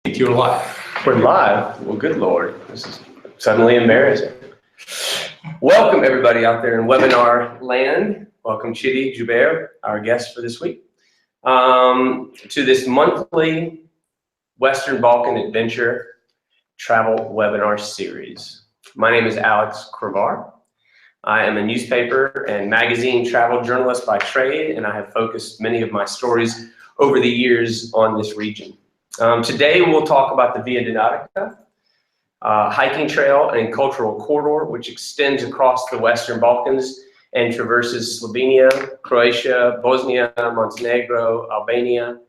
You're live. We're live. Well, good Lord, this is suddenly embarrassing. Welcome everybody out there in webinar land. Welcome Chidi Jubair, our guest for this week, to this monthly Western Balkan Adventure Travel Webinar Series. My name is Alex Kravar. I am a newspaper and magazine travel journalist by trade, and I have focused many of my stories over the years on this region. Today we'll talk about the Via Dinarica, hiking trail and cultural corridor which extends across the Western Balkans and traverses Slovenia, Croatia, Bosnia, Montenegro, Albania,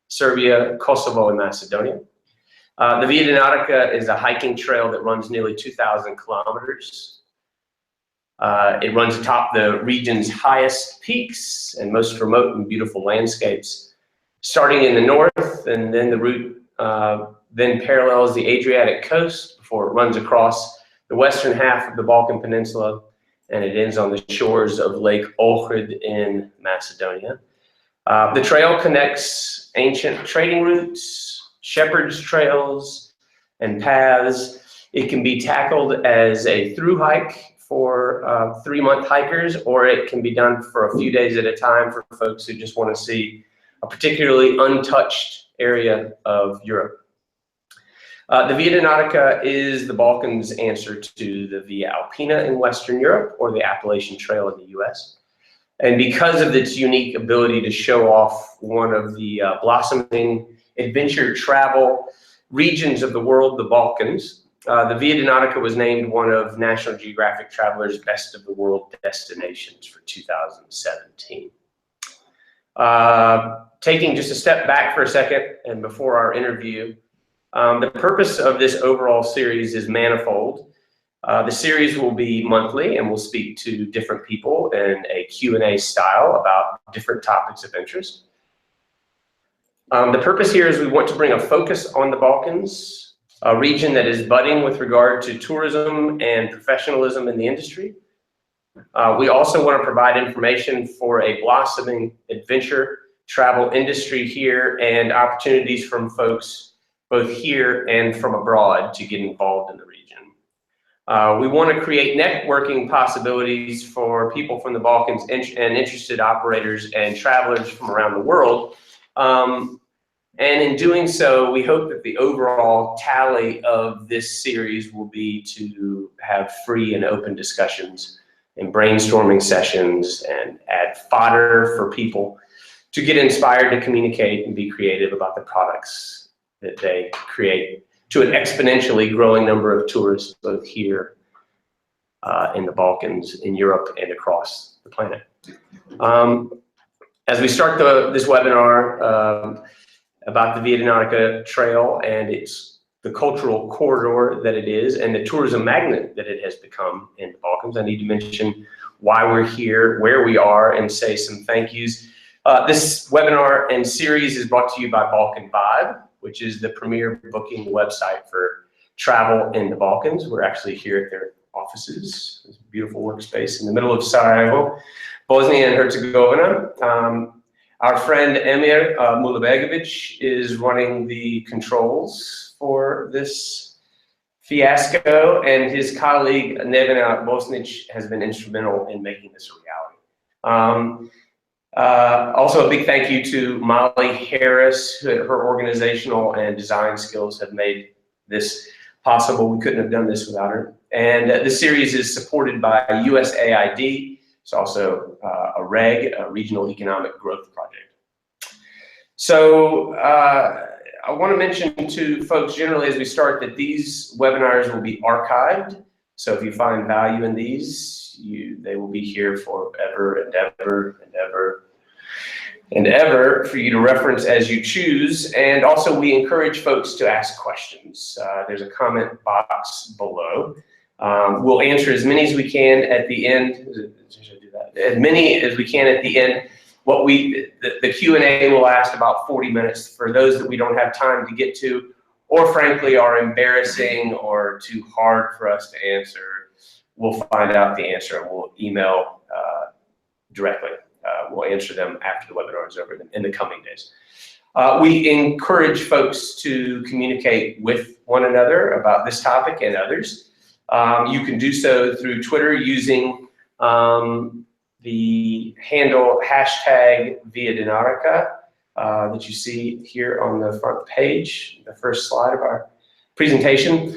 Serbia, Kosovo, and Macedonia. The Via Dinarica is a hiking trail that runs nearly 2,000 kilometers. It runs atop the region's highest peaks and most remote and beautiful landscapes, starting in the north, and then the route then parallels the Adriatic coast before it runs across the western half of the Balkan Peninsula, and it ends on the shores of Lake Ohrid in Macedonia. The trail connects ancient trading routes, shepherd's trails, and paths. It can be tackled as a through hike for 3-month hikers, or it can be done for a few days at a time for folks who just want to see a particularly untouched area of Europe. The Via Dinarica is the Balkans' answer to the Via Alpina in Western Europe or the Appalachian Trail in the US. And because of its unique ability to show off one of the blossoming adventure travel regions of the world, the Balkans, the Via Dinarica was named one of National Geographic Traveler's Best of the World Destinations for 2017. Taking just a step back for a second and before our interview, the purpose of this overall series is manifold. The series will be monthly and we'll speak to different people in a Q&A style about different topics of interest. The purpose here is we want to bring a focus on the Balkans, a region that is budding with regard to tourism and professionalism in the industry. We also want to provide information for a blossoming adventure travel industry here and opportunities from folks both here and from abroad to get involved in the region. We want to create networking possibilities for people from the Balkans and interested operators and travelers from around the world. And in doing so, we hope that the overall tally of this series will be to have free and open discussions and brainstorming sessions and add fodder for people to get inspired to communicate and be creative about the products that they create to an exponentially growing number of tourists both here in the Balkans, in Europe, and across the planet. As we start this webinar about the Via Dinarica Trail and the cultural corridor that it is and the tourism magnet that it has become in the Balkans, I need to mention why we're here, where we are, and say some thank yous. This webinar and series is brought to you by Balkan Vibe, which is the premier booking website for travel in the Balkans. We're actually here at their offices. It's a beautiful workspace in the middle of Sarajevo, Bosnia and Herzegovina. Our friend Emir Mulabegovic is running the controls for this fiasco, and his colleague Nevena Bosnic has been instrumental in making this a reality. Also a big thank you to Molly Harris. Her organizational and design skills have made this possible. We couldn't have done this without her. And this series is supported by USAID. It's also a REG, a Regional Economic Growth Project. So I want to mention to folks generally as we start that these webinars will be archived. So if you find value in these, they will be here forever and ever and ever and ever for you to reference as you choose. And also we encourage folks to ask questions. There's a comment box below. We'll answer as many as we can at the end. As many as we can at the end. The Q&A will last about 40 minutes for those that we don't have time to get to, or frankly are embarrassing or too hard for us to answer. We'll find out the answer and we'll email directly. We'll answer them after the webinar is over in the coming days. We encourage folks to communicate with one another about this topic and others. You can do so through Twitter using the handle #ViaDinarica that you see here on the front page, the first slide of our presentation.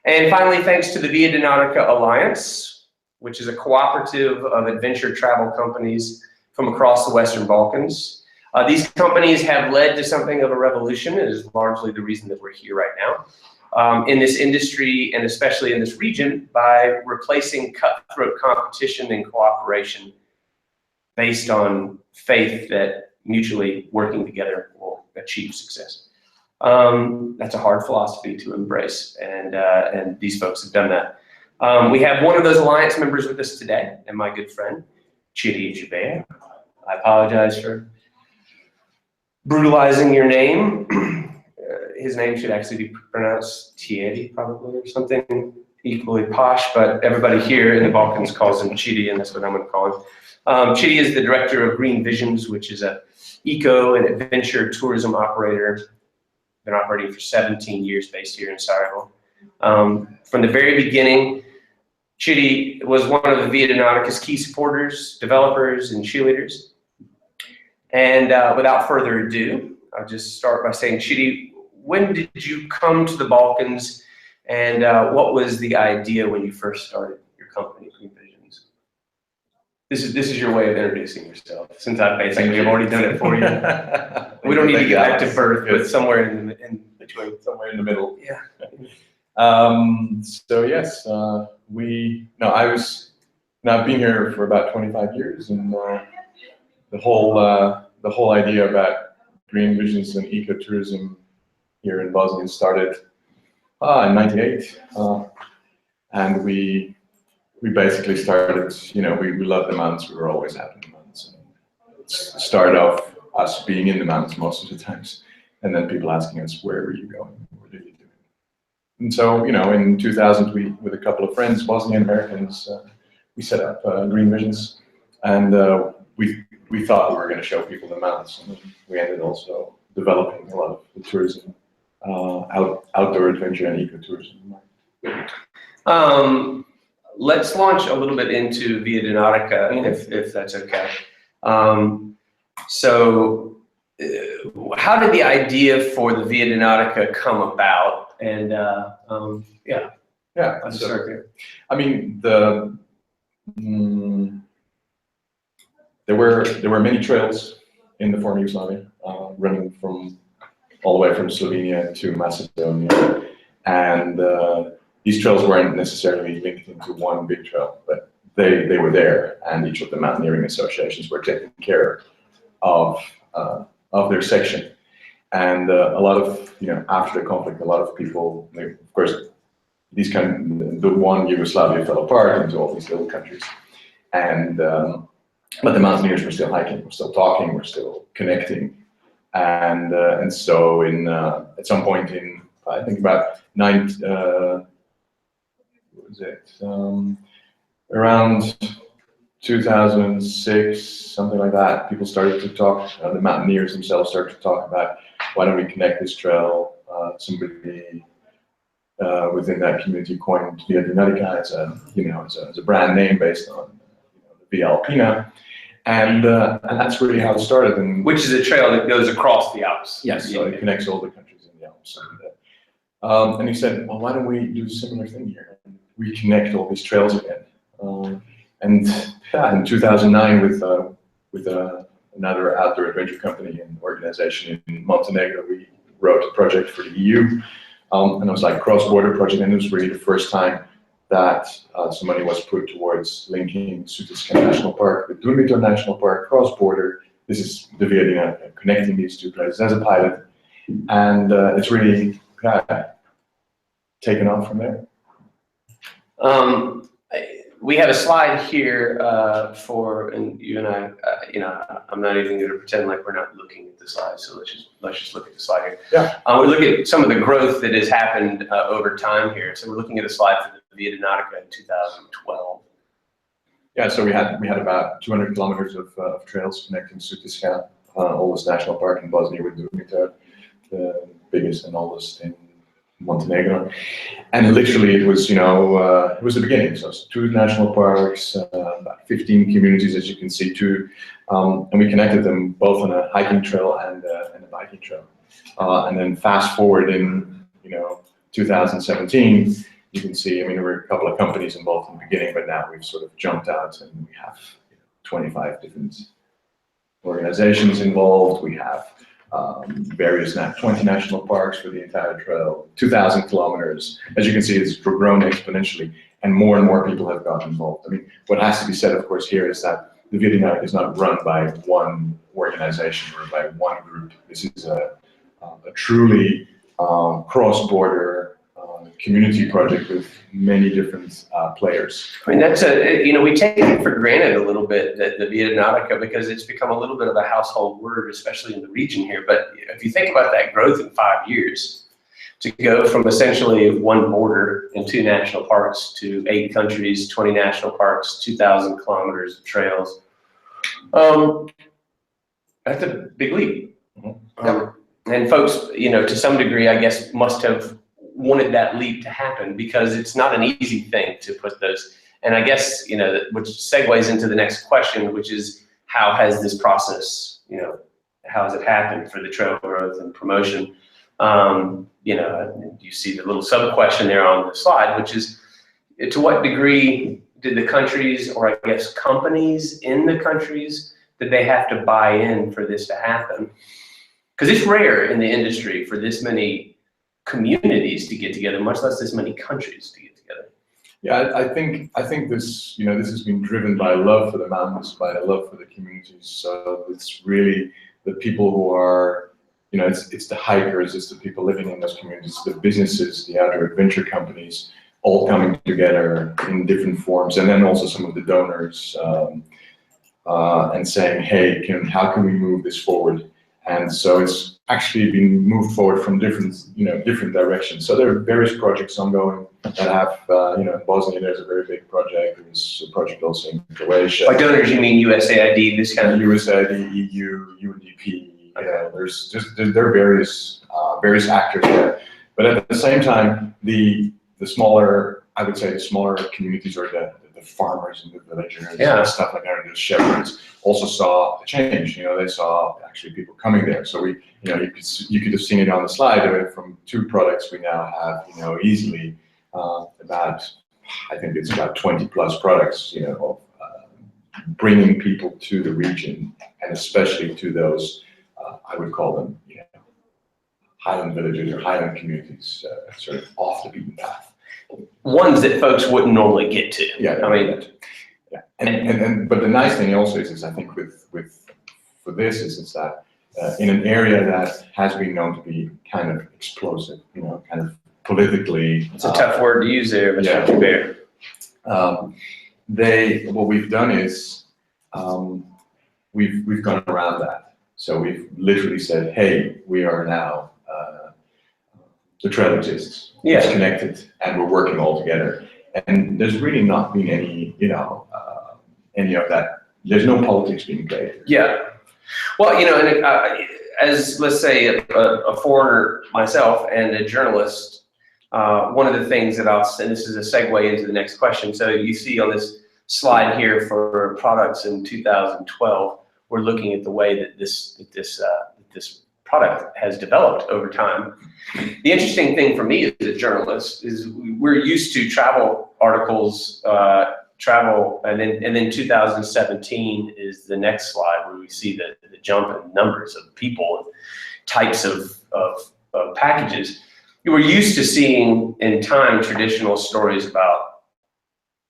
And finally, thanks to the Via Dinarica Alliance, which is a cooperative of adventure travel companies from across the Western Balkans. These companies have led to something of a revolution. It is largely the reason that we're here right now in this industry, and especially in this region, by replacing cutthroat competition and cooperation based on faith that mutually working together will achieve success. That's a hard philosophy to embrace, and these folks have done that. We have one of those alliance members with us today, and my good friend, Chidi Jubair. I apologize for brutalizing your name. His name should actually be pronounced Tiedi, probably, or something equally posh, but everybody here in the Balkans calls him Chidi, and that's what I'm going to call him. Chidi is the director of Green Visions, which is a eco and adventure tourism operator. Been operating for 17 years based here in Sarajevo. From the very beginning, Chidi was one of the Via Dinarica's key supporters, developers, and cheerleaders. And without further ado, I'll just start by saying, Chidi, when did you come to the Balkans, and what was the idea when you first started your company, Green Visions? This is your way of introducing yourself, since I basically have already done it for you. We don't need to get back to birth, but somewhere in between. Somewhere in the middle. Yeah. So yes, I've been here for about 25 years, and the whole idea about Green Visions and ecotourism here in Bosnia started in '98, and we basically started. We love the mountains. We were always out in the mountains. And it started off us being in the mountains most of the times, and then people asking us, "Where were you going? What did you do?" And so, in 2000, we, with a couple of friends, Bosnian Americans, we set up Green Visions, and we thought we were going to show people the mountains, and we ended also developing a lot of the tourism, outdoor adventure and ecotourism. Let's launch a little bit into Via Dinarica, if that's okay. So, how did the idea for the Via Dinarica come about? And I'll just start there. I mean, there were many trails in the former Yugoslavia, running all the way from Slovenia to Macedonia, and these trails weren't necessarily linked into one big trail, but they were there, and each of the mountaineering associations were taking care of their section. And a lot of, after the conflict, a lot of people, of course, the one Yugoslavia fell apart into all these little countries, and but the mountaineers were still hiking, we're still talking, we're still connecting, and so at some point in, I think about around 2006, something like that, people started to talk, the mountaineers themselves started to talk about, why don't we connect this trail? Somebody within that community coined Via Dinarica as a brand name based on the Via Alpina, and that's really how it started. And which is a trail that goes across the Alps. Yes, so it connects all the countries in the Alps. And he said, well, why don't we do a similar thing here? Reconnect all these trails again. And in 2009, with another outdoor adventure company and organization in Montenegro, we wrote a project for the EU, and it was like a cross-border project, and it was really the first time that some money was put towards linking Sutjeska National Park with Dinarica National Park, cross-border. This is the Via Dinarica, connecting these two places as a pilot, and it's really taken off from there. We have a slide here and you and I, I'm not even going to pretend like we're not looking at the slide, so let's just look at the slide here. Yeah. We look at some of the growth that has happened over time here. So we're looking at a slide for the Via Dinarica in 2012. Yeah, so we had about 200 kilometers of trails connecting Sutjeska oldest national park in Bosnia with Dinarica, the biggest and oldest in Montenegro. And literally it was, it was the beginning. So it's 2 national parks, about 15 communities, as you can see, and we connected them both on a hiking trail and a biking trail. And then fast forward in, 2017, you can see, there were a couple of companies involved in the beginning, but now we've sort of jumped out and we have 25 different organizations involved. We have 20 national parks for the entire trail, 2,000 kilometers. As you can see, it's grown exponentially, and more people have gotten involved. What has to be said, of course, here is that the Via Dinarica is not run by one organization or by one group. This is a truly cross-border community project with many different players. That's we take it for granted a little bit, that the Via Dinarica, because it's become a little bit of a household word, especially in the region here. But if you think about that growth in 5 years, to go from essentially 1 border and 2 national parks to 8 countries, 20 national parks, 2,000 kilometers of trails, that's a big leap. And folks, to some degree, I guess, must have wanted that leap to happen, because it's not an easy thing to put those. And I guess, which segues into the next question, which is, how has this process, how has it happened for the trail growth and promotion? You see the little sub question there on the slide, which is, to what degree did the countries, or I guess companies in the countries, did they have to buy in for this to happen? Because it's rare in the industry for this many communities to get together, much less this many countries to get together. Yeah, I think this, this has been driven by love for the mountains, by a love for the communities. So it's really the people who are, it's the hikers, it's the people living in those communities, the businesses, the outdoor adventure companies, all coming together in different forms, and then also some of the donors, and saying, hey, how can we move this forward? And so it's actually been moved forward from different directions. So there are various projects ongoing that have, in Bosnia, there's a very big project. There's a project also in Croatia. By donors, you mean USAID, this kind of? USAID, EU, UNDP. There are various actors there. But at the same time, the smaller, I would say, the smaller communities, or the farmers and the villagers and stuff like that, the shepherds, also saw a change. They saw actually people coming there. So we, you could have seen it on the slide. From 2 products, we now have, easily about, I think it's about 20 plus products, of bringing people to the region, and especially to those, I would call them, highland villages or highland communities, sort of off the beaten path. Ones that folks wouldn't normally get to. Yeah, yeah. And but the nice thing also is I think for this is that in an area that has been known to be kind of explosive, kind of politically. It's a tough word to use there, Mr. Joubert. What we've done is we've gone around that. So we've literally said, hey, we are now the trail exists. It's connected, and we're working all together. And there's really not been any, any of that. There's no politics being played. Yeah. Well, and as, let's say, a foreigner myself and a journalist, one of the things that and this is a segue into the next question. So you see on this slide here for products in 2012, we're looking at the way that this product has developed over time. The interesting thing for me as a journalist is we're used to travel articles, and then 2017 is the next slide, where we see the jump in numbers of people and types of packages. You were used to seeing in time traditional stories about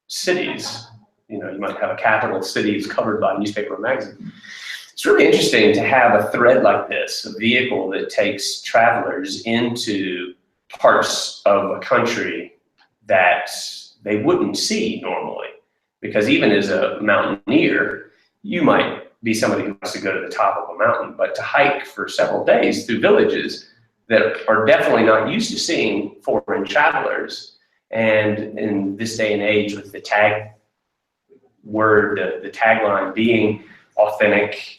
cities. You might have a capital cities covered by newspaper or magazine. It's really interesting to have a thread like this, a vehicle that takes travelers into parts of a country that they wouldn't see normally. Because even as a mountaineer, you might be somebody who wants to go to the top of a mountain, but to hike for several days through villages that are definitely not used to seeing foreign travelers. And in this day and age, with the tagline being authentic,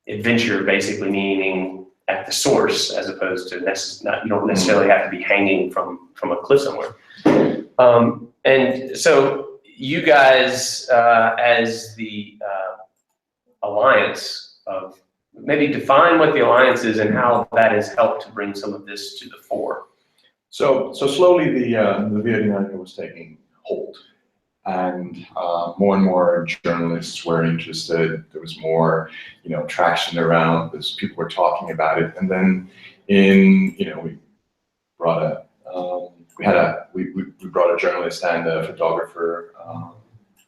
adventure basically meaning at the source as opposed to you don't necessarily have to be hanging from a cliff somewhere. And so you guys, as the alliance of, maybe define what the alliance is and how that has helped to bring some of this to the fore. So slowly the Via Dinarica was taking hold, and more journalists were interested. There was more, traction around this. People were talking about it, and then we brought we brought a journalist and a photographer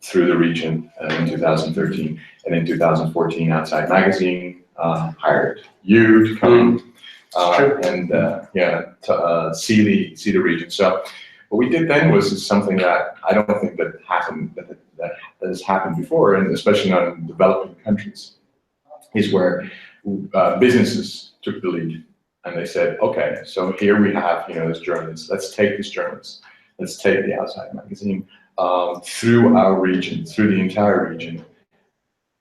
through the region in 2013, and in 2014, Outside Magazine hired you to come see the region. So what we did then was something that I don't think that happened that has happened before, and especially not in developing countries, is where businesses took the lead. And they said, okay, so here we have, this journalist. Let's take this journalist. Let's take the Outside Magazine through our region, through the entire region,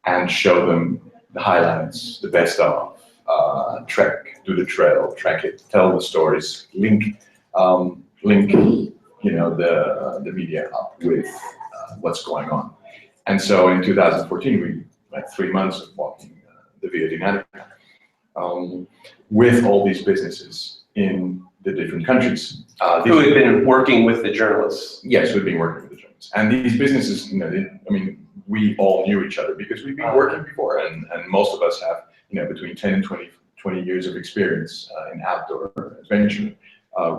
and show them the highlights, the best of, trek, do the trail, track it, tell the stories, link, the media up with what's going on. And so in 2014, we had 3 months of walking the Via Dinarica. With all these businesses in the different countries. Who had been working with the journalists. Yes, who had been working with the journalists. And these businesses, we all knew each other because we've been working before, and most of us have, between 10 and 20 years of experience in outdoor adventure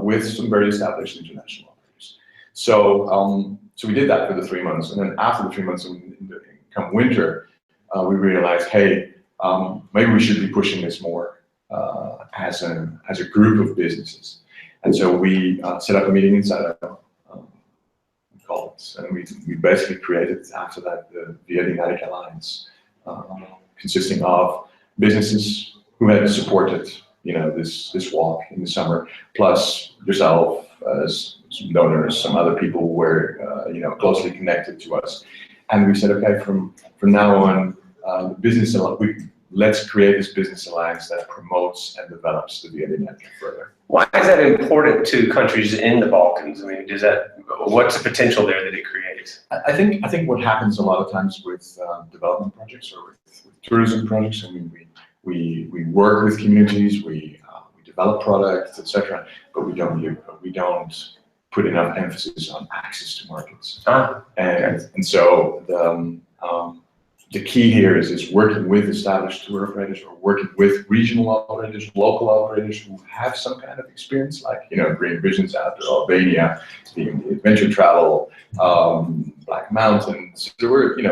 with some very established international operators. So we did that for the 3 months, and then after the 3 months, come winter, we realized, hey, maybe we should be pushing this more as a group of businesses. And so we set up a meeting inside our calls, and we basically created after that the Via Dinarica Alliance, consisting of businesses who had supported this walk in the summer, plus yourself as some donors, some other people who were closely connected to us. And we said, okay, from now on, let's create this business alliance that promotes and develops the Via Dinarica further. Why is that important to countries in the Balkans? What's the potential there that it creates? I think what happens a lot of times with development projects or with tourism projects, we work with communities, we develop products, etc., but we don't put enough emphasis on access to markets. And so the key here is working with established tour operators or working with regional operators, local operators who have some kind of experience, like Green Visions out there, Albania, the adventure travel, Black Mountains. We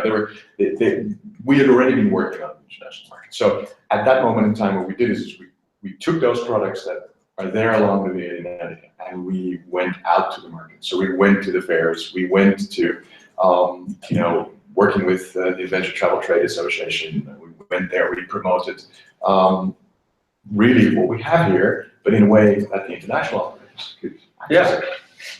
had already been working on the international market. So at that moment in time, what we did is we took those products that are there along the Via Dinarica and we went out to the market. So we went to the fairs, we went to working with the Adventure Travel Trade Association. We went there, we promoted really what we have here, but in a way that the international operators could access it.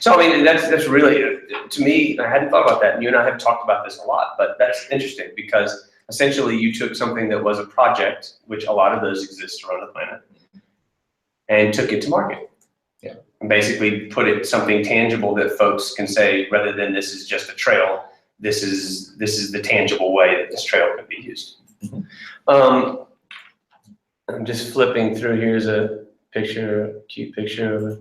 So that's really, to me, I hadn't thought about that, and you and I have talked about this a lot, but that's interesting because essentially you took something that was a project, which a lot of those exist around the planet, and took it to market. Yeah. And basically put it something tangible that folks can say, rather than this is just a trail, this is the tangible way that this trail can be used. Mm-hmm. I'm just flipping through. Here's a cute picture of a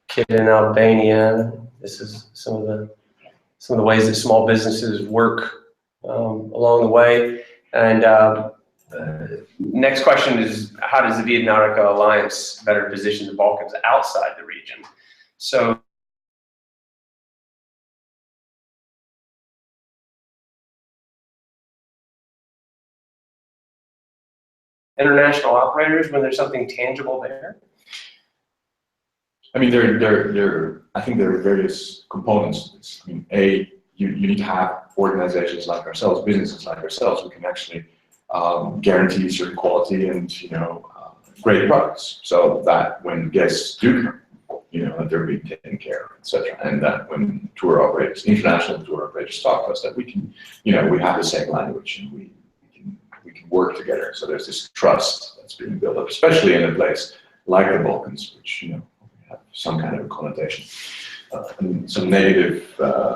kid in Albania. This is some of the ways that small businesses work along the way. And next question is, how does the Via Dinarica Alliance better position the Balkans outside the region? So international operators when there's something tangible there? I think there are various components to this. You need to have organizations like ourselves, businesses like ourselves, who can actually guarantee certain quality and great products, so that when guests do come, that they're being taken care of, etc. And that when tour operators, international tour operators, talk to us, that we can, we have the same language and we can can work together. So there's this trust that's being built up, especially in a place like the Balkans, which have some kind of a connotation, and some negative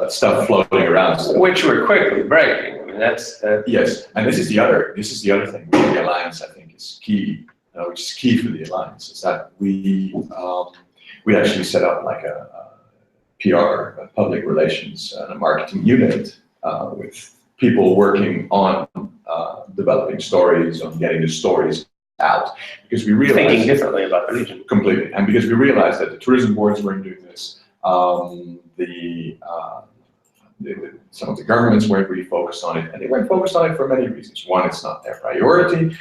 stuff floating around. So. Which we're quickly breaking. I mean, that's yes, and this is the other thing. The alliance, I think, is key. Which is key for the alliance, is that we actually set up like a PR, a public relations, and a marketing unit with people working on developing stories, on getting the stories out, because we realized thinking differently about the region completely, and because we realized that the tourism boards weren't doing this, some of the governments weren't really focused on it, and they weren't focused on it for many reasons. One, it's not their priority.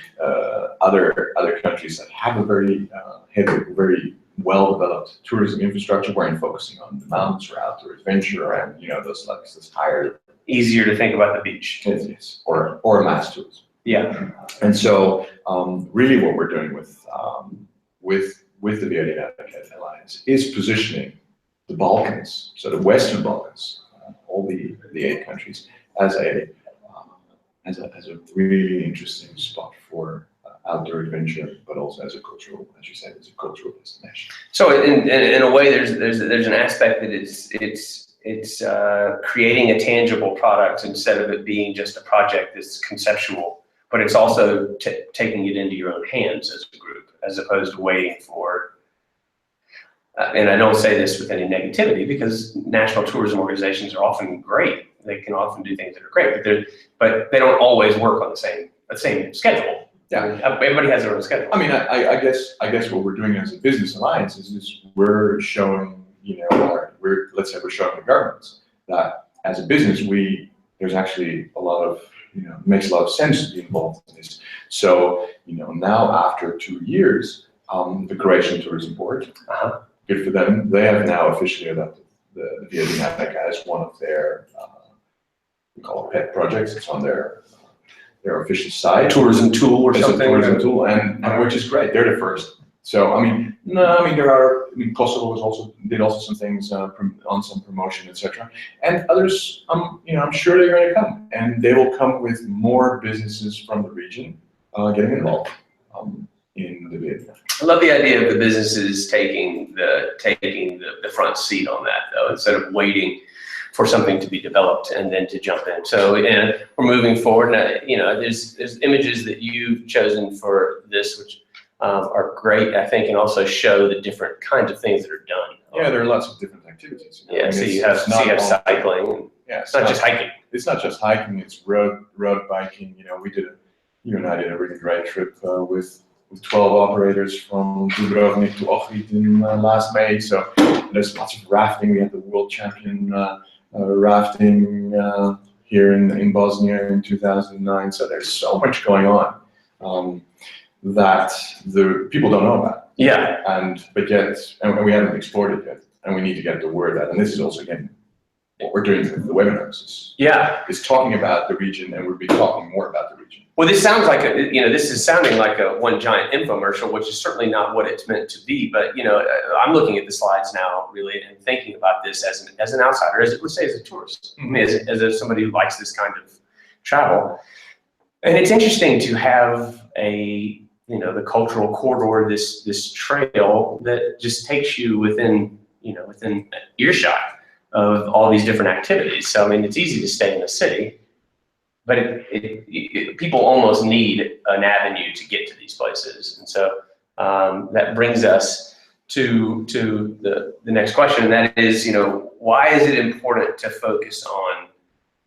Other countries that have a very very well-developed tourism infrastructure weren't focusing on the mountains or outdoor adventure and those higher. Easier to think about the beach. Yes, or mass tourism. Yeah. And so really what we're doing with the Dinarica Alliance is positioning the Balkans, so the Western Balkans, all the 8 countries, as a really interesting spot for outdoor adventure, but also as a cultural, as you said, as a cultural destination. So in a way, there's an aspect that it's creating a tangible product instead of it being just a project that's conceptual, but it's also taking it into your own hands as a group, as opposed to waiting for. And I don't say this with any negativity, because national tourism organizations are often great. They can often do things that are great, but they don't always work on the same schedule. Yeah, everybody has their own schedule. I mean, I guess what we're doing as a business alliance is we're showing, let's say we're showing the governments that as a business there's actually a lot of, makes a lot of sense to be involved in this. So now after 2 years, the Croatian Tourism Board. Good for them. They have now officially adopted the Dinarica as one of their, we call it pet projects. It's on their official site. Tourism tool or something. Tourism tool, and which is great. They're the first. So Kosovo did some things on some promotion, etc. And others, I'm sure they're going to come, and they will come with more businesses from the region getting involved in the Vietnam. I love the idea of the businesses taking the front seat on that, though, instead of waiting for something to be developed and then to jump in. So we're moving forward. And, there's images that you've chosen for this, which are great, I think, and also show the different kinds of things that are done. Yeah, there are lots of different activities. Yeah, so you have cycling. And yeah, it's not just hiking. It's not just hiking. It's road biking. You and I did a really great trip with 12 operators from Dubrovnik to Ohrid in last May. So there's lots of rafting. We had the world champion rafting here in Bosnia in 2009. So there's so much going on that the people don't know about. Yeah. And we haven't explored it yet, and we need to get the word out. And this is also, again, what we're doing with the webinars. Is talking about the region, and we'll be talking more about the region. Well, this sounds like this is sounding like a one giant infomercial, which is certainly not what it's meant to be. But I'm looking at the slides now, really, and thinking about this as an outsider, let's say as a tourist, I mean, as somebody who likes this kind of travel. And it's interesting to have the cultural corridor, this trail that just takes you within earshot of all these different activities. So I mean, it's easy to stay in the city, but people almost need an avenue to get to these places. And so that brings us to the next question, and that is, why is it important to focus on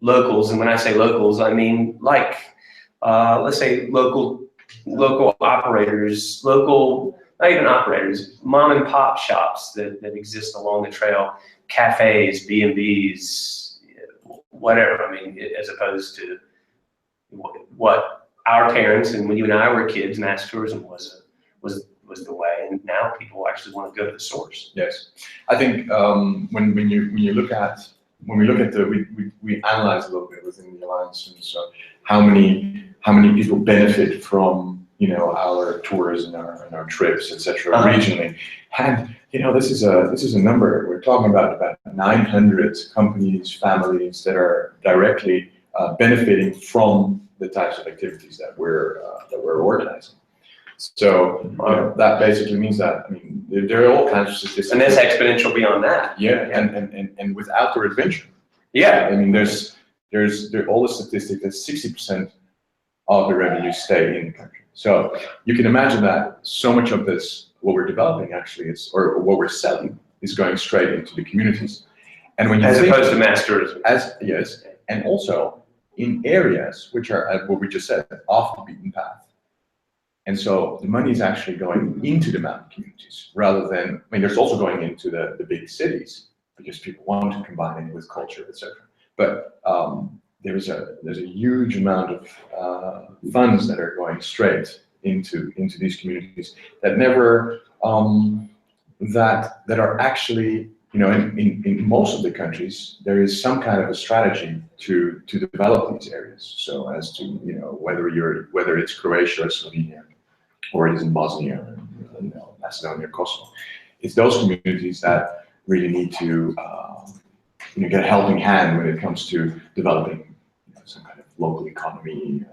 locals? And when I say locals, I mean let's say local operators, not even operators, mom and pop shops that exist along the trail, cafes, B&Bs, whatever. I mean, as opposed to what our parents and when you and I were kids, mass tourism was the way, and now people actually want to go to the source. Yes, I think when we look at we analyze a little bit within the alliance, and so how many people benefit from our tours and our trips, etc. regionally, and this is a number we're talking about 900 companies, families that are directly benefiting from the types of activities that we're organizing. So that basically means that, I mean, there are all kinds of statistics. And that's exponential beyond that. Yeah, and with outdoor adventure. Yeah. I mean, there's all the statistics that 60% of the revenue stay in the country. So you can imagine that so much of this, what we're developing actually is, or what we're selling, is going straight into the communities. And when you as think, opposed to mass tourism. Yes, and also in areas which are, what we just said, off the beaten path. And so the money is actually going into the mountain communities rather than, I mean, there's also going into the big cities because people want to combine it with culture, etc. But there's a huge amount of funds that are going straight into these communities that never that are actually, you know, in most of the countries there is some kind of a strategy to develop these areas. So as to, you know, whether it's Croatia or Slovenia, or it is in Bosnia, you know, Macedonia, Kosovo, it's those communities that really need to you know, get a helping hand when it comes to developing, you know, some kind of local economy,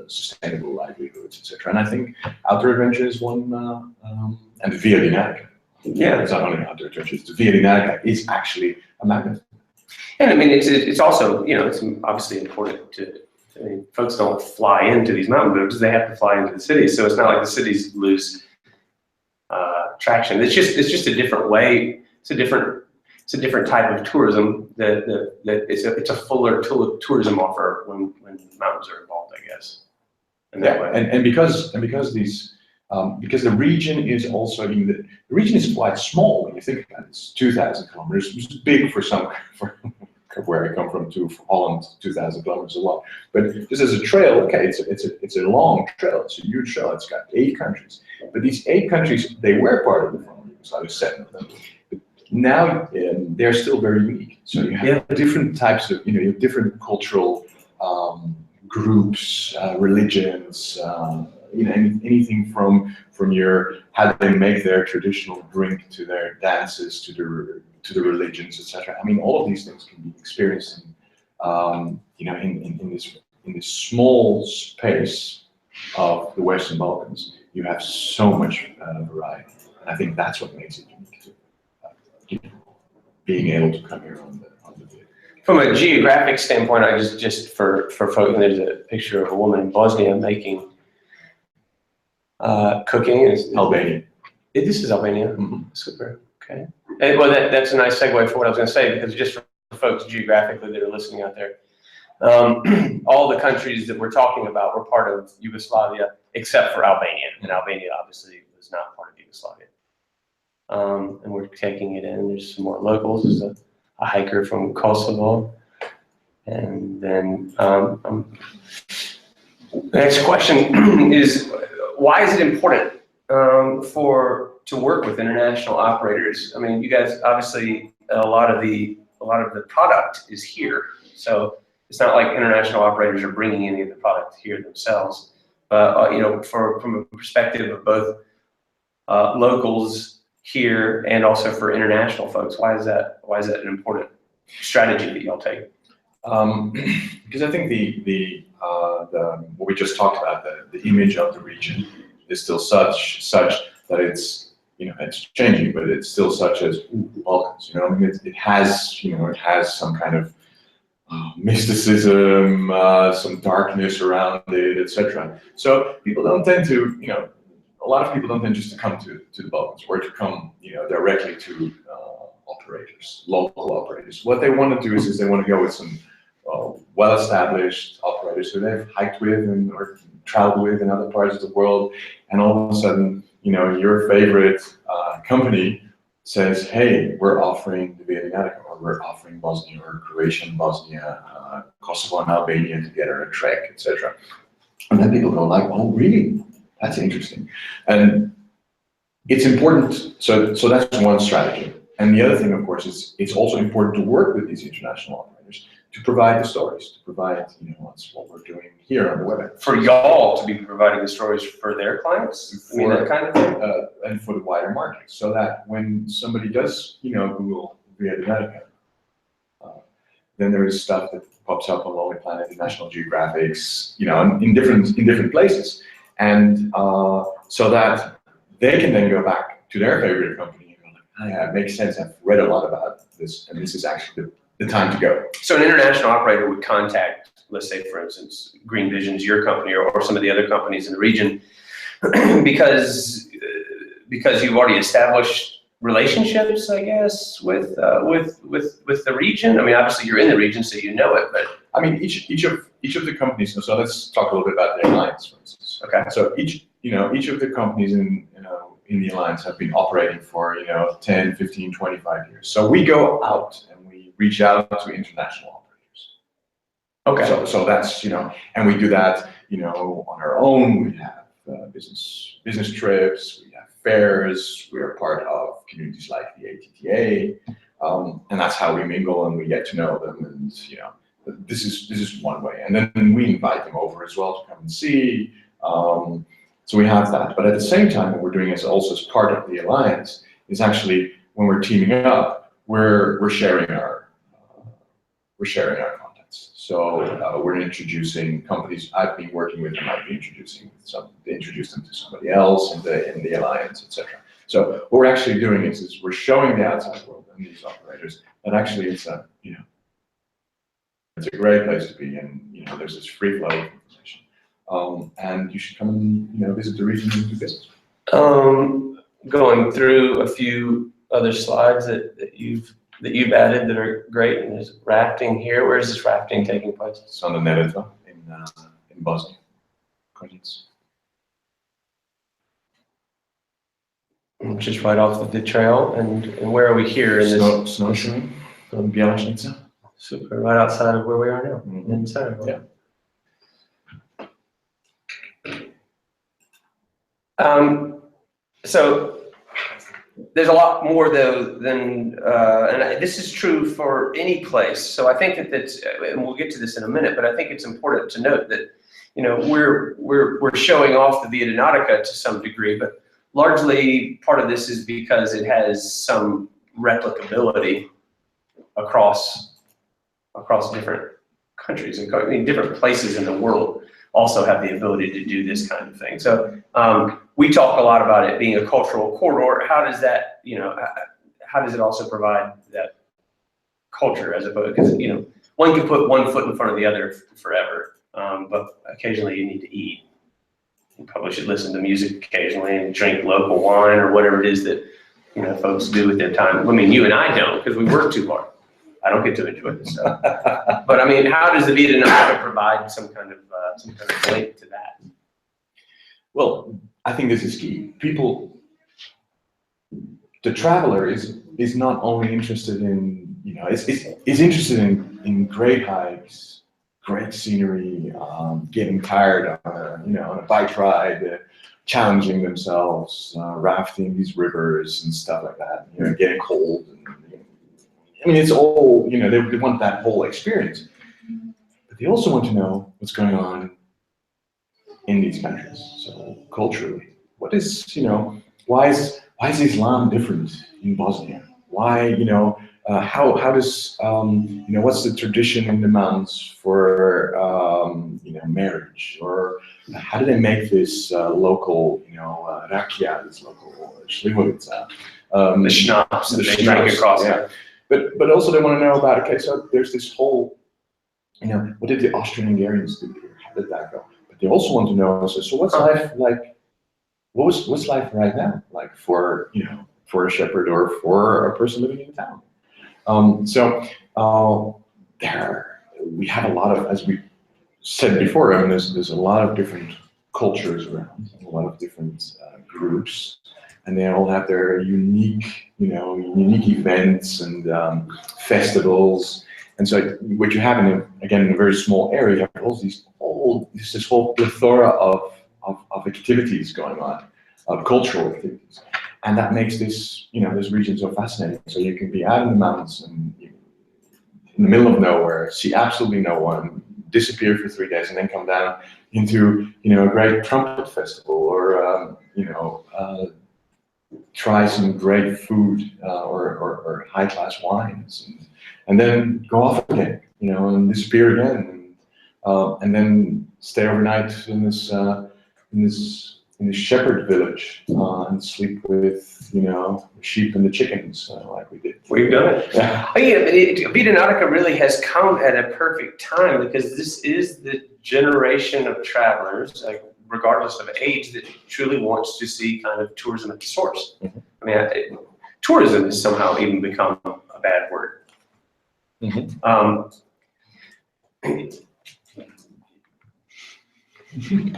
sustainable livelihoods, etc. And I think outdoor adventure is one, and the Via Dinarica. Yeah, it's not only outdoor adventure. The Via Dinarica is actually a magnet. And I mean, it's also, you know, it's obviously important to. I mean, folks don't fly into these mountain villages; they have to fly into the cities. So it's not like the cities lose traction. It's just a different way. It's a different type of tourism. That it's a fuller tourism offer when mountains are involved, I guess. And because these because the region is also, I mean, the region is quite small when you think about it. It's 2,000 kilometers, which is big for where I come from to Holland. 2,000 kilometers is a lot, but just as a trail, okay, it's a long trail. It's a huge trail. It's got 8 countries, but these 8 countries, they were part of the former Yugoslavia, 7 of them. But now they're still very unique. So you have different types of, you know, you have different cultural groups, religions. You know, anything from your how they make their traditional drink to their dances to the religions, etc. I mean, all of these things can be experienced in, you know, in this small space of the Western Balkans. You have so much variety, and I think that's what makes it unique too. You know, being able to come here on the day. From a geographic standpoint, I just for folks, there's a picture of a woman in Bosnia making. Cooking is Albania. This is Albania. Mm-hmm. Super. Okay. And, well, that's a nice segue for what I was going to say, because just for folks geographically that are listening out there, all the countries that we're talking about were part of Yugoslavia except for Albania, and Albania obviously was not part of Yugoslavia. And we're taking it in. There's some more locals. There's a hiker from Kosovo, and then the next question is. Why is it important to work with international operators? I mean, you guys obviously a lot of the product is here, so it's not like international operators are bringing any of the product here themselves. But you know, from a perspective of both locals here and also for international folks, why is that an important strategy that y'all take? Because I think what we just talked about, the image of the region is still such that it's, you know, it's changing, but it's still such as Balkans. You know, I mean, it has some kind of mysticism, some darkness around it, etc. So people don't tend to, you know, a lot of people don't tend just to come to the Balkans or to come, you know, directly to operators, local operators. What they want to do is they want to go with some well-established operators who they've hiked with or traveled with in other parts of the world, and all of a sudden, you know, your favorite company says, "Hey, we're offering the Via Dinarica, or we're offering Bosnia or Croatia and Bosnia, Kosovo and Albania together, a trek, etc." And then people go like, "Oh, really? That's interesting." And it's important. So that's one strategy. And the other thing, of course, is it's also important to work with these international operators to provide the stories, to provide, you know, what's what we're doing here on the web. For y'all to be providing the stories for their clients, I mean, that kind of thing, and for the wider market, so that when somebody does, you know, Google Via Dinarica, then there is stuff pops up on Lonely Planet, in National Geographics, in different places, and so that they can then go back to their favorite company and go like, oh, yeah, it makes sense. I've read a lot about this, and this is actually the time to go. So an international operator would contact, let's say, for instance, Green Vision's, your company, or some of the other companies in the region, because you've already established relationships, I guess, with the region. I mean, obviously you're in the region, so you know it, but I mean, each of the companies. So let's talk a little bit about the alliance, for instance. Okay. So each of the companies in the alliance have been operating for 10, 15, 25 years. So we go out and we reach out to international operators. Okay. So that's and we do that on our own. We have business trips. We have fairs. We are part of communities like the ATTA, and that's how we mingle and we get to know them. And this is one way. And then we invite them over as well to come and see. So we have that. But at the same time, what we're doing is also as part of the alliance is actually when we're teaming up, we're sharing our contacts. So we're introducing companies I've been working with, and I've been introduce them to somebody else in the alliance, etc. So what we're actually doing is we're showing the outside world and these operators that actually it's a great place to be, and there's this free flow of information. And you should come and visit the region and do business. Going through a few other slides that you've added that are great, and there's rafting here. Where is this rafting taking place? It's on the Dinarica in Bosnia. Just right off the trail, and where are we here in this snowshoeing from Bjelašnica? Super, right outside of where we are now, in center. Yeah. So there's a lot more though than, and this is true for any place. So I think that's, and we'll get to this in a minute, but I think it's important to note that we're showing off the Via Dinarica to some degree, but largely part of this is because it has some replicability across different countries, and different places in the world also have the ability to do this kind of thing. So we talk a lot about it being a cultural corridor. How does that, how does it also provide that culture as opposed, because one can put one foot in front of the other forever, but occasionally you need to eat. You probably should listen to music occasionally and drink local wine or whatever it is that folks do with their time. I mean, you and I don't, because we work too hard. I don't get to enjoy this stuff. But I mean, how does the Via Dinarica provide some kind of link to that? Well, I think this is key. The traveler is not only interested in, is interested in great hikes, great scenery, getting tired on a bike ride, challenging themselves, rafting these rivers and stuff like that. Getting cold. I mean, it's all, they want that whole experience, but they also want to know what's going on in these countries. So culturally, why is Islam different in Bosnia? Why, how does, what's the tradition in the mountains for, marriage? Or how do they make this local, rakia, this local šljivovica? The schnapps that they drink across. Yeah. But also they want to know about, okay, so there's this whole, what did the Austrian-Hungarians do here? How did that go? But they also want to know, so what's life like, what's life right now like for a shepherd or for a person living in town? There we have a lot of, as we said before, I mean, there's a lot of different cultures around, a lot of different groups, and they all have their unique events and festivals. And so what you have in a very small area, you have this whole plethora of activities going on, cultural activities. And that makes this region so fascinating. So you can be out in the mountains and in the middle of nowhere, see absolutely no one, disappear for 3 days, and then come down into a great trumpet festival, or try some great food or high class wines, and then go off again. and disappear again, and then stay overnight in this shepherd village and sleep with the sheep and the chickens like we did. We've done it. Yeah. Oh, yeah, Vita Nautica really has come at a perfect time because this is the generation of travelers, like regardless of age, that truly wants to see kind of tourism at the source. Mm-hmm. I mean, tourism has somehow even become a bad word. Mm-hmm.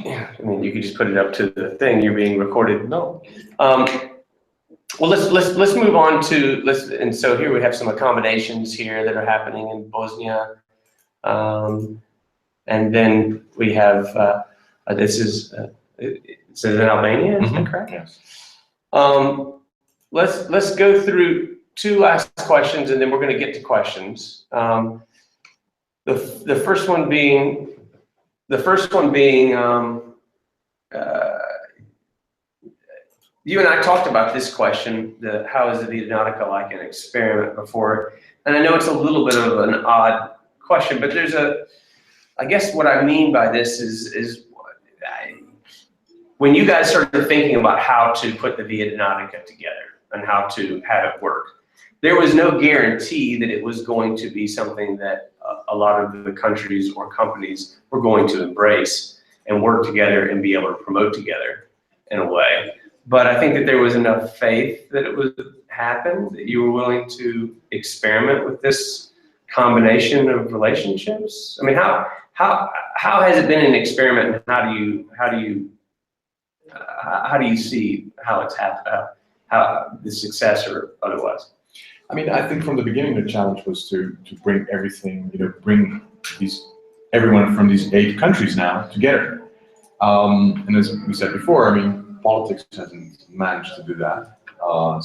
Yeah, I mean, you could just put it up to the thing. You're being recorded. No. Well, let's move on to and so here we have some accommodations here that are happening in Bosnia, and then we have this is it says in Albania. Is that correct? Yes. Let's go through two last questions, and then we're going to get to questions. The first one being. You and I talked about this question, how is the Vita Nautica like an experiment before? And I know it's a little bit of an odd question, but I guess what I mean by this is when you guys started thinking about how to put the Vita Nautica together and how to have it work, there was no guarantee that it was going to be something that a lot of the countries or companies were going to embrace and work together and be able to promote together in a way. But I think that there was enough faith that it would happen, that you were willing to experiment with this combination of relationships. I mean, how has it been an experiment, and how do you see how it's happened, how the success or otherwise? I mean, I think from the beginning the challenge was to bring everything, bring everyone from these 8 countries now together. And as we said before, I mean, politics hasn't managed to do that. And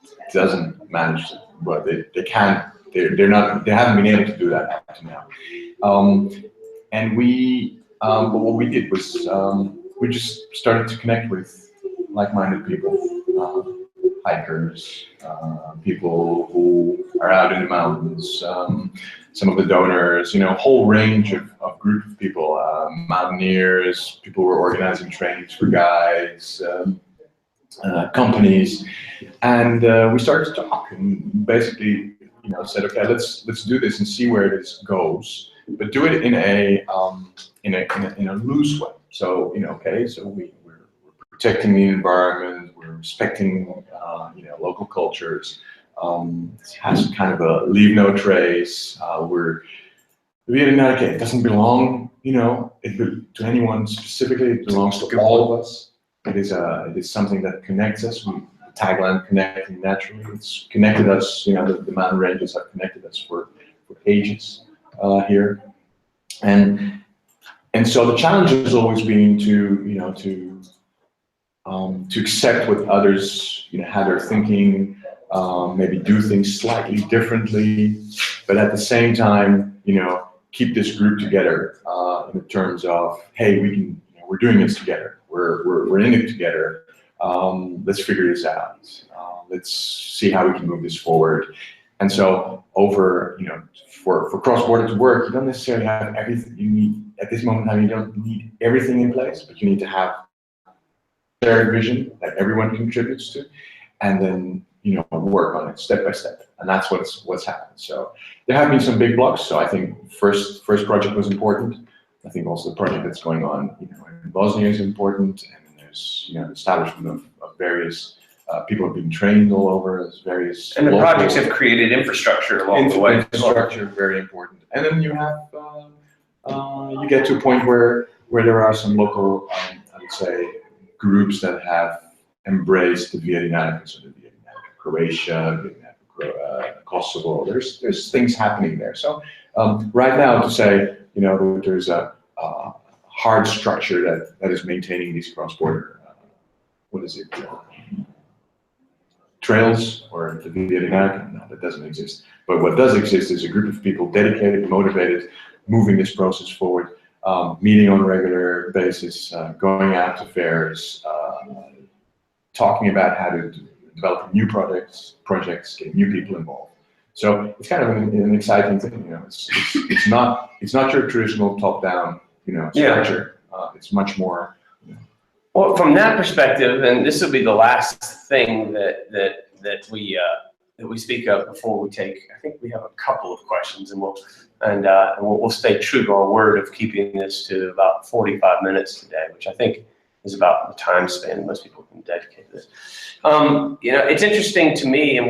it doesn't manage to, well, they can't, they haven't been able to do that up to now. And but what we did was, we just started to connect with like-minded people, hikers, people who are out in the mountains, some of the donors, a whole range of group of people, mountaineers, people who are organizing trainings for guides, companies, and we started to talk and basically, said, okay, let's do this and see where this goes, but do it in a loose way. So so we're protecting the environment, we're respecting local cultures. It has kind of a leave no trace. The Vita Nautica, it doesn't belong, to anyone specifically. It belongs to all of us. It is something that connects us. The tagline, connecting naturally. It's connected us. The mountain ranges have connected us for ages here, and so the challenge has always been to accept what others how they're thinking. Maybe do things slightly differently, but at the same time, keep this group together in terms of, hey, we're doing this together. We're in it together. Let's figure this out. Let's see how we can move this forward. And so, for cross-border to work, you don't necessarily have everything you need at this moment in time. You don't need everything in place, but you need to have shared vision that everyone contributes to, and then work on it step by step, and that's what's happened. So there have been some big blocks. So I think first project was important. I think also the project that's going on in Bosnia is important, and there's the establishment of various people have been trained all over as various. And the projects have created infrastructure along the way. Infrastructure very important, and then you have you get to a point where there are some local I would say groups that have embraced the Vita Nautica, so the Vita Nautica Croatia, Kosovo. There's things happening there. So right now to say there's a hard structure that is maintaining these cross-border trails or the Vita Nautica, no, that doesn't exist. But what does exist is a group of people dedicated, motivated, moving this process forward, meeting on a regular basis, going out to fairs, talking about how to develop new projects, getting new people involved. So it's kind of an exciting thing, you know. It's not your traditional top-down, you know, structure. It's much more. You know. Well, from that perspective, and this will be the last thing that we speak of before we take. I think we have a couple of questions, and we'll stay true to our word of keeping this to about 45 minutes today, which I think is about the time span most people can dedicate to this. You know, it's interesting to me, and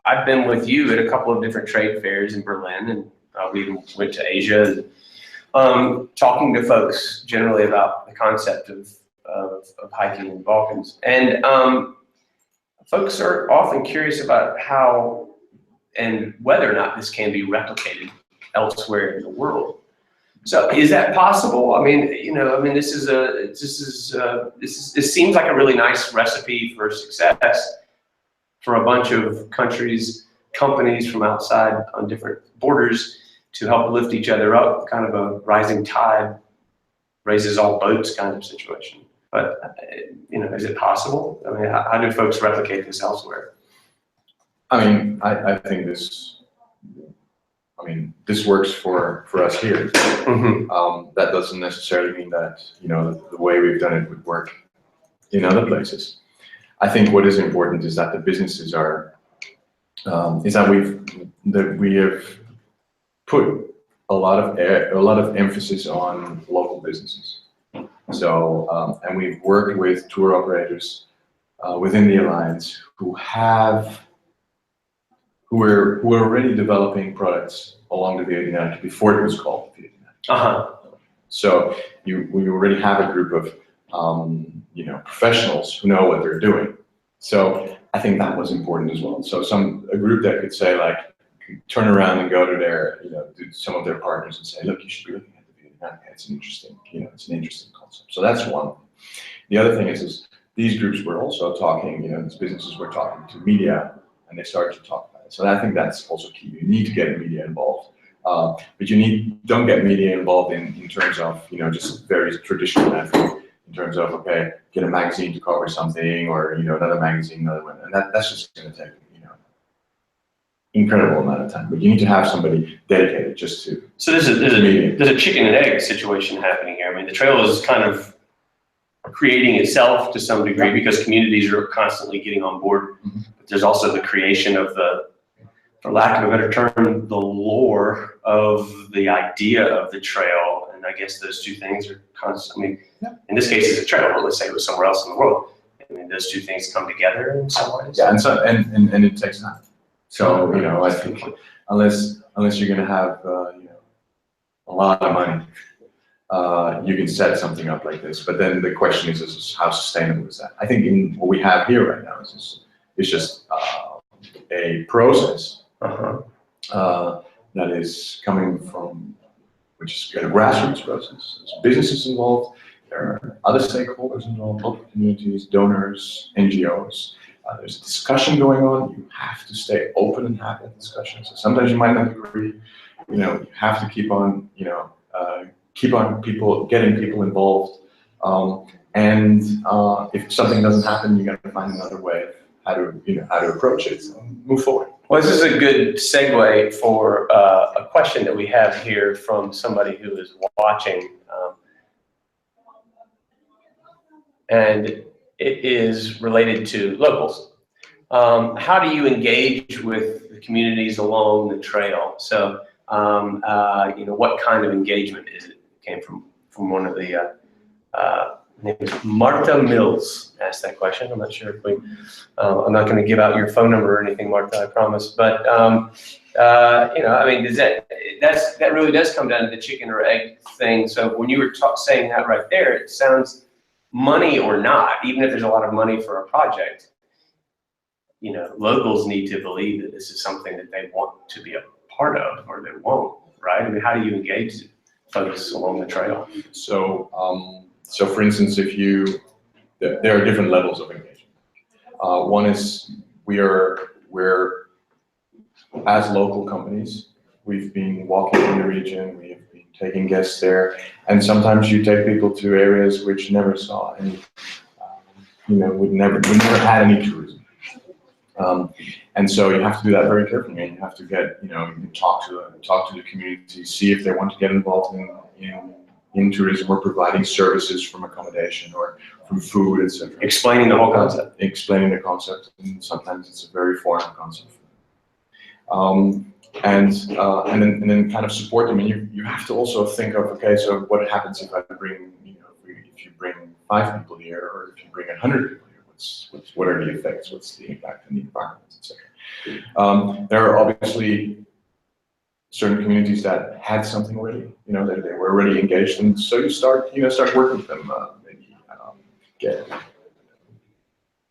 I've been with you at a couple of different trade fairs in Berlin, and we even went to Asia, and, talking to folks generally about the concept of hiking in the Balkans. And folks are often curious about how and whether or not this can be replicated elsewhere in the world. So is that possible? I mean, you know, this seems like a really nice recipe for success for a bunch of countries, companies from outside on different borders to help lift each other up, kind of a rising tide raises all boats kind of situation. But, you know, is it possible? I mean, how do folks replicate this elsewhere? I mean, I think this works for us here. Mm-hmm. That doesn't necessarily mean that, you know, the way we've done it would work in other places. I think what is important is that the businesses are, we have put a lot of emphasis on local businesses. So, and we've worked with tour operators within the alliance who were already developing products along the Via Dinarica before it was called Via Dinarica. So we already have a group of you know, professionals who know what they're doing. So I think that was important as well. So a group that could say, like, turn around and go to their, you know, to some of their partners and say, look, you should be looking at the Via Dinarica. It's an interesting, you know, it's an interesting concept. So that's one. The other thing is these groups were also talking, you know, these businesses were talking to media, and they started to talk about it. So I think that's also key. You need to get media involved. But don't get media involved in terms of, you know, just very traditional method. In terms of, okay, get a magazine to cover something, or, you know, another magazine, another one, and that's just going to take, you know, incredible amount of time. But you need to have somebody dedicated just to. So there's a chicken and egg situation happening here. I mean, the trail is kind of creating itself to some degree because communities are constantly getting on board. Mm-hmm. But there's also the creation of for lack of a better term, the lore of the idea of the trail. And I guess those two things are constantly, I mean, in this case, it's a trail, but let's say it was somewhere else in the world. I mean, those two things come together in some ways. Yeah, and it takes time. So, you know, I think unless you're going to have, you know, a lot of money, you can set something up like this. But then the question is how sustainable is that? I think what we have here right now is just a process that is coming from, which is a grassroots process. There's businesses involved, there are other stakeholders involved, local communities, donors, NGOs. There's a discussion going on. You have to stay open and have that discussion. So sometimes you might not agree. You know, you have to keep on, you know, getting people involved. And if something doesn't happen, you got to find another way of how to approach it and move forward. Well, this is a good segue for a question that we have here from somebody who is watching. And it is related to locals. How do you engage with the communities along the trail? So, you know, what kind of engagement is it? It came from one of the, name is Martha Mills asked that question. I'm not sure if I'm not going to give out your phone number or anything, Martha, I promise. But, you know, I mean, that really does come down to the chicken or egg thing. So when you were saying that right there, it sounds, money or not, even if there's a lot of money for a project, you know, locals need to believe that this is something that they want to be a part of, or they won't, right? I mean, how do you engage folks along the trail? So, so for instance, there are different levels of engagement. One is we're as local companies, we've been walking in the region, we have been taking guests there, and sometimes you take people to areas which never saw any, you know, we never had any tourism. And so you have to do that very carefully, and you have to get, you can talk to the community, see if they want to get involved in tourism or providing services from accommodation or from food, etc. Explaining the whole concept. Explaining the concept, and sometimes it's a very foreign concept. And then kind of support them. And you have to also think of, okay, so what happens if I bring, if you bring 5 people here, or if you bring 100 people here? What are the effects? What's the impact on the environment, etc. There are obviously certain communities that had something already, that they were already engaged, and so you start working with them, maybe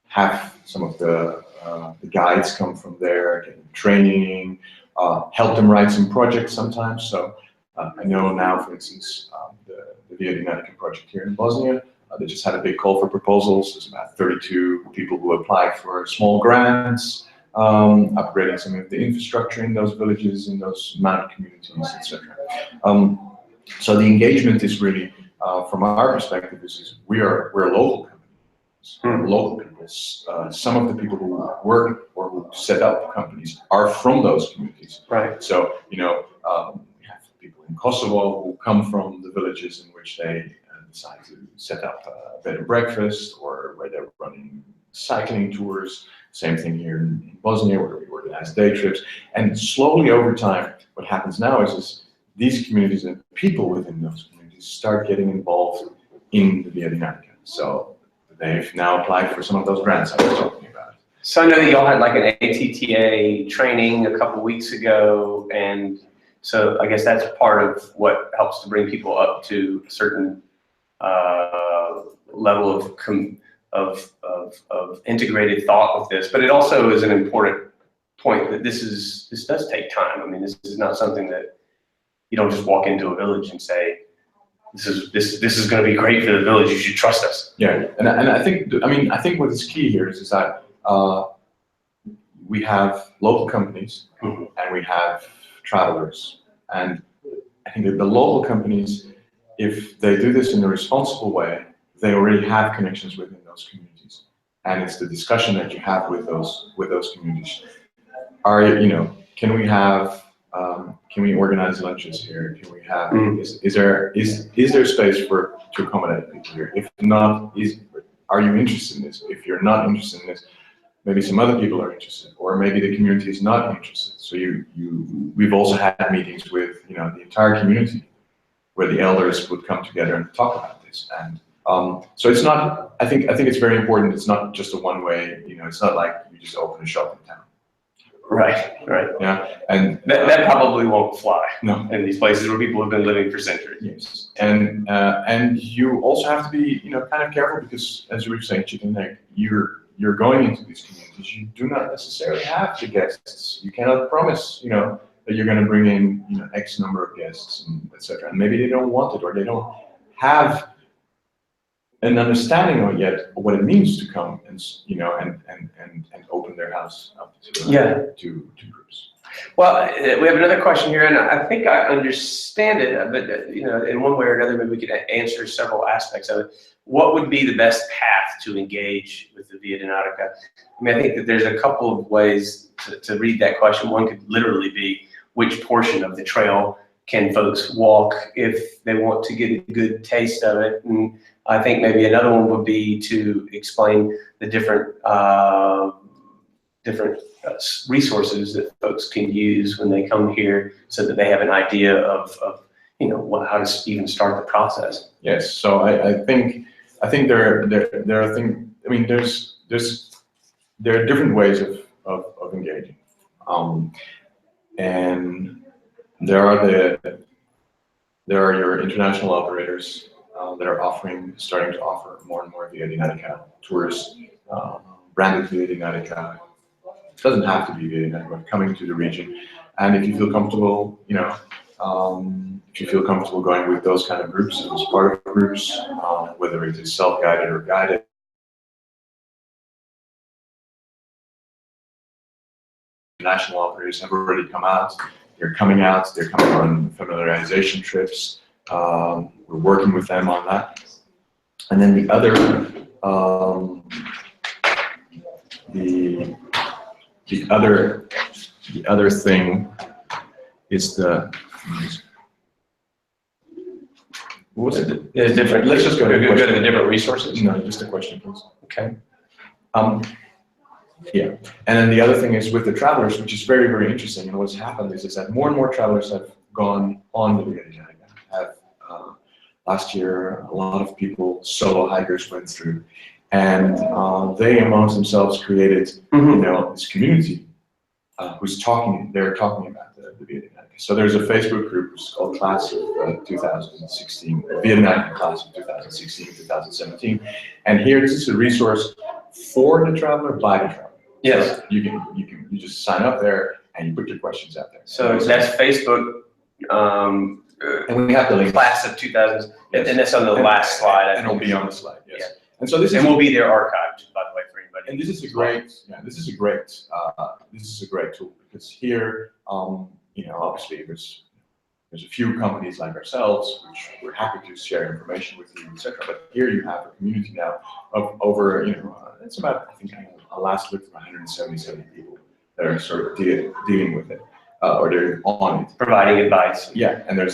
have some of the guides come from there, get them training, help them write some projects sometimes. So I know now, for instance, the Via Dinarica project here in Bosnia, they just had a big call for proposals. There's about 32 people who applied for small grants, upgrading some of the infrastructure in those villages, in those mountain communities, etc. So the engagement is really, from our perspective, we're local companies, local people. Some of the people who work or who set up companies are from those communities. Right. So we have people in Kosovo who come from the villages in which they decide to set up a bed and breakfast, or where they're running cycling tours. Same thing here in Bosnia, where we organize day trips. And slowly over time, what happens now is these communities and people within those communities start getting involved in the Via Dinarica. So they've now applied for some of those grants I was talking about. So I know that y'all had like an ATTA training a couple weeks ago, and so I guess that's part of what helps to bring people up to a certain level of integrated thought with this. But it also is an important point that this does take time. I mean, this is not something that you don't just walk into a village and say, this is going to be great for the village. You should trust us. Yeah, and I think what is key here is that we have local companies, and we have travelers, and I think that the local companies, if they do this in a responsible way, they already have connections within those communities, and it's the discussion that you have with those communities. Can we have? Can we organize lunches here? Can we have? Is there space to accommodate people here? If not, are you interested in this? If you're not interested in this, maybe some other people are interested, or maybe the community is not interested. So we've also had meetings with the entire community, where the elders would come together and talk about this. And so it's not. I think it's very important. It's not just a one-way. It's not like you just open a shop in town. Right. Yeah, and that probably won't fly. No, in these places where people have been living for centuries. Yes, and you also have to be kind of careful, because as you were saying, chicken and egg, you're going into these communities. You do not necessarily have the guests. You cannot promise that you're going to bring in X number of guests, and etc. And maybe they don't want it, or they don't have an understanding of yet what it means to come and open their house up to groups. Well, we have another question here, and I think I understand it, but in one way or another, maybe we could answer several aspects of it. What would be the best path to engage with the Via Dinarica? I mean, I think that there's a couple of ways to read that question. One could literally be, which portion of the trail can folks walk if they want to get a good taste of it? And I think maybe another one would be to explain the different resources that folks can use when they come here, so that they have an idea of how to even start the process. Yes. So I think there are things. I mean, there are different ways of engaging, and there are your international operators that are starting to offer more and more Via Dinarica tours, branded Via Dinarica. It doesn't have to be Via Dinarica, but coming to the region. And if you feel comfortable, going with those kind of groups, as part of groups, whether it is self-guided or guided, national operators have already come out. They're coming out. They're coming on familiarization trips. We're working with them on that. And then the other, the other thing is the. What's it? There's different. Let's just go to the different resources. No, just a question, please. Okay. Yeah, and then the other thing is with the travelers, which is very, very interesting. And what's happened is that more and more travelers have gone on the Dinarica. Last year, a lot of people, solo hikers, went through, and they amongst themselves created, this community who's talking. They're talking about the Dinarica. So there's a Facebook group which is called Class of 2016, Vietnam Class of 2016-2017, and here this is a resource for the traveler by the traveler. Yes. So you just sign up there and you put your questions out there. So that's Facebook. And we have the link. Class of 2000, yes. And that's on the last slide. And it'll be on the slide. Yes. Yeah. And so this is. And will be there archived, by the way, for anybody. And this is a great tool because here, obviously there's a few companies like ourselves which we're happy to share information with you, etc. But here you have a community now of over, it's about, I think I last looked at 177 people that are sort of dealing with it, or they're on it. Providing advice. Yeah, and they're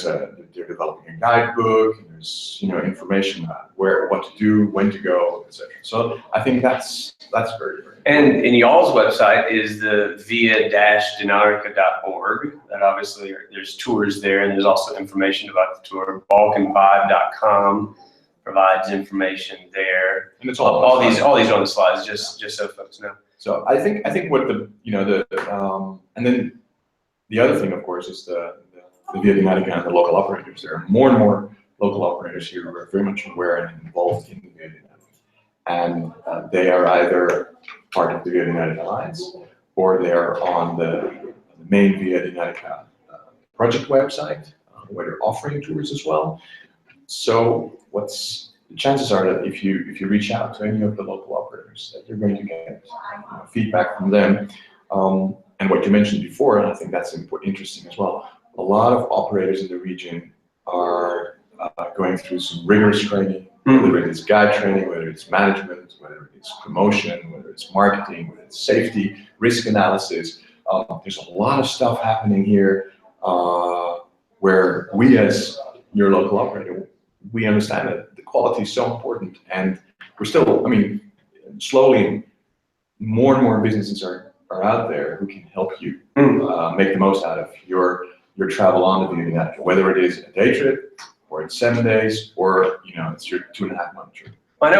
developing a guidebook, and there's information about what to do, when to go, etc. So I think that's very, very. And in y'all's website is the via-dinarica.org. That obviously there's tours there, and there's also information about the tour. Balkan5.com provides information there. And it's all these are on the slides, just so folks know. So I think what and then the other thing, of course, is the Via Dinarica and the local operators. There are more and more local operators here who are very much aware and involved in the Via Dinarica. And they are either part of the Via Dinarica Alliance, or they are on the main Via Dinarica project website, where they're offering tours as well. So the chances are that if you reach out to any of the local operators, that you're going to get feedback from them. And what you mentioned before, and I think that's interesting as well, a lot of operators in the region are going through some rigorous training, whether it's guide training, whether it's management, whether it's promotion, whether it's marketing, whether it's safety, risk analysis. There's a lot of stuff happening here where we, as your local operator, we understand that the quality is so important, and we're still, slowly more and more businesses are out there who can help you make the most out of your travel on the Via Dinarica, whether it is a day trip, or it's 7 days, or it's your 2.5 month trip. I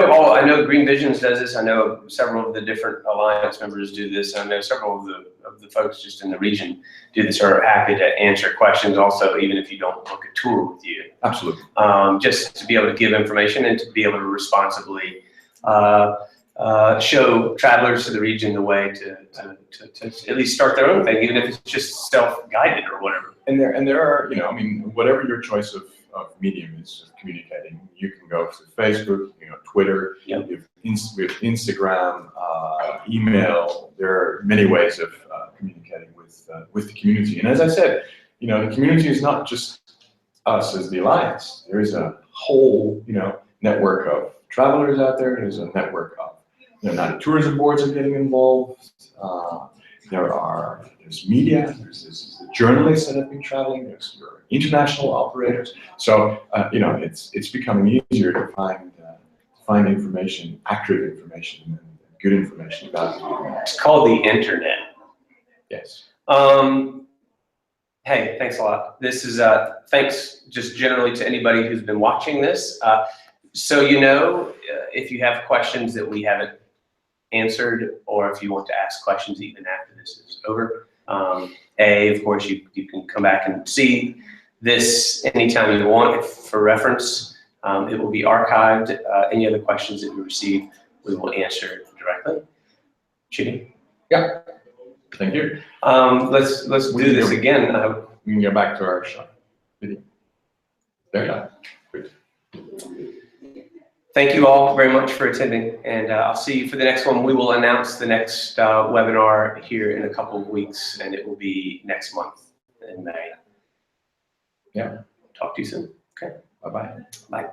know Green Visions does this. I know several of the different alliance members do this. I know several of the folks just in the region do this, are happy to answer questions also, even if you don't book a tour with you. Absolutely. Just to be able to give information and to be able to responsibly show travelers to the region the way to at least start their own thing, even if it's just self-guided or whatever. And there are, whatever your choice of medium is of communicating, you can go to Facebook, Twitter, yep. you have Instagram, email. There are many ways of communicating with the community. And as I said, the community is not just us as the Alliance. There is a whole, network of travelers out there. There's a network of, now the tourism boards are getting involved. There's media, there's the journalists that have been traveling, there's your international operators. So, it's becoming easier to find information, accurate information, and good information about it. It's called the internet. Yes. Hey, thanks a lot. This is, thanks just generally to anybody who's been watching this. So if you have questions that we haven't answered, or if you want to ask questions even after this is over, of course, you can come back and see this anytime you want for reference. It will be archived. Any other questions that you receive, we will answer directly. Chidi? Yeah. Thank you. Let's do this again. We can go back to our shot video. There you go. Good. Thank you all very much for attending, and I'll see you for the next one. We will announce the next webinar here in a couple of weeks, and it will be next month in May. Yeah. Talk to you soon. Okay. Bye-bye. Bye.